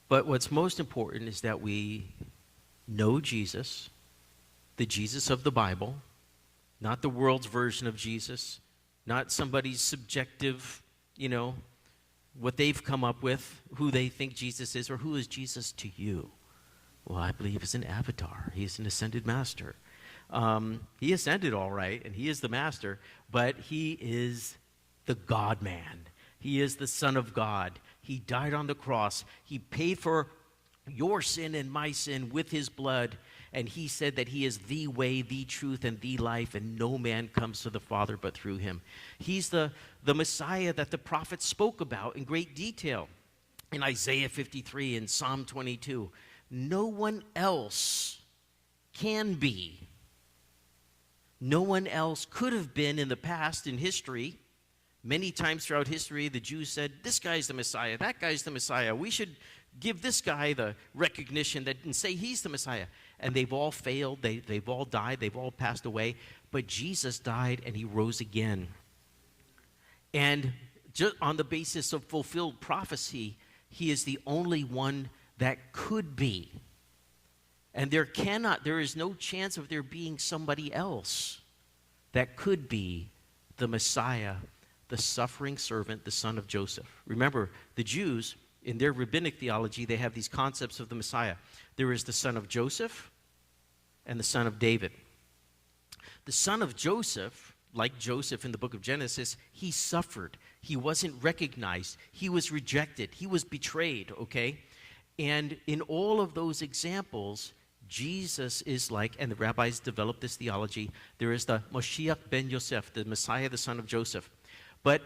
But what's most important is that we know Jesus, the Jesus of the Bible, not the world's version of Jesus, not somebody's subjective, what they've come up with, who they think Jesus is, or who is Jesus to you. Well, I believe he's an avatar. He's an ascended master. He ascended all right, and he is the master, but he is the God-man. He is the Son of God. He died on the cross. He paid for your sin and my sin with his blood, and he said that he is the way, the truth, and the life, and no man comes to the Father but through him. He's the Messiah that the prophets spoke about in great detail in Isaiah 53 and Psalm 22. No one else can be. No one else could have been in the past, in history. Many times throughout history, the Jews said, this guy's the Messiah, that guy's the Messiah. We should give this guy the recognition and say he's the Messiah. And they've all failed, they've all died, they've all passed away. But Jesus died and he rose again. And just on the basis of fulfilled prophecy, he is the only one that could be. And there is no chance of there being somebody else that could be the Messiah, the suffering servant, the son of Joseph. Remember, the Jews, in their rabbinic theology, they have these concepts of the Messiah. There is the son of Joseph and the son of David. The son of Joseph, like Joseph in the book of Genesis, he suffered. He wasn't recognized. He was rejected. He was betrayed, okay? And in all of those examples, Jesus is like, and the rabbis developed this theology, there is the Moshiach ben Yosef, the Messiah, the son of Joseph. But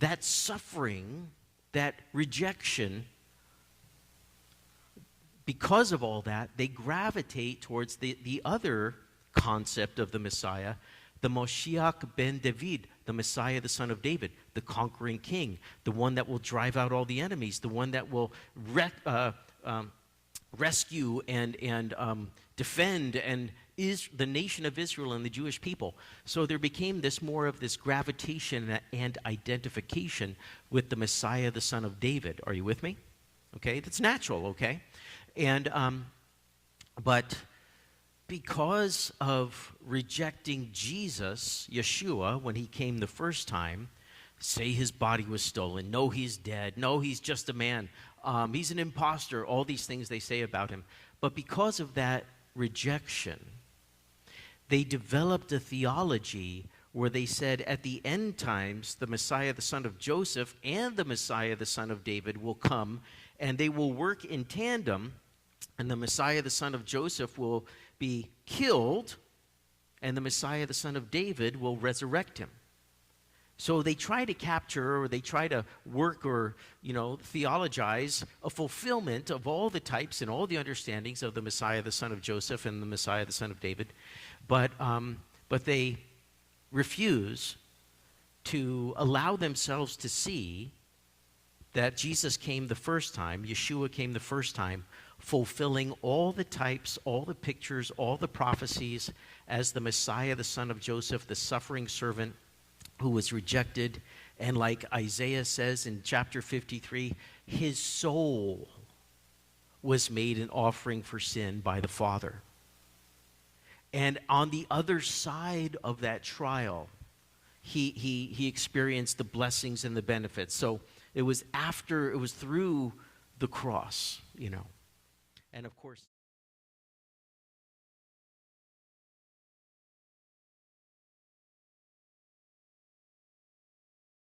that suffering, that rejection, because of all that, they gravitate towards the other concept of the Messiah, the Moshiach ben David, the Messiah, the son of David, the conquering king, the one that will drive out all the enemies, the one that will rescue and defend and is the nation of Israel and the Jewish people. So there became more of this gravitation and identification with the Messiah, the son of David. Are you with me? Okay, that's natural, okay? And but because of rejecting Jesus, Yeshua, when he came the first time, say his body was stolen, no, he's dead, no, he's just a man, he's an imposter, all these things they say about him. But because of that rejection, they developed a theology where they said at the end times, the Messiah, the son of Joseph, and the Messiah, the son of David, will come, and they will work in tandem, and the Messiah, the son of Joseph, will be killed, and the Messiah, the son of David, will resurrect him. So they try to capture, or they try to work or, theologize a fulfillment of all the types and all the understandings of the Messiah, the son of Joseph, and the Messiah, the son of David. But they refuse to allow themselves to see that Jesus came the first time, Yeshua came the first time, fulfilling all the types, all the pictures, all the prophecies as the Messiah, the son of Joseph, the suffering servant who was rejected. And like Isaiah says in chapter 53, his soul was made an offering for sin by the Father. And on the other side of that trial, he experienced the blessings and the benefits. So it was through the cross, And of course,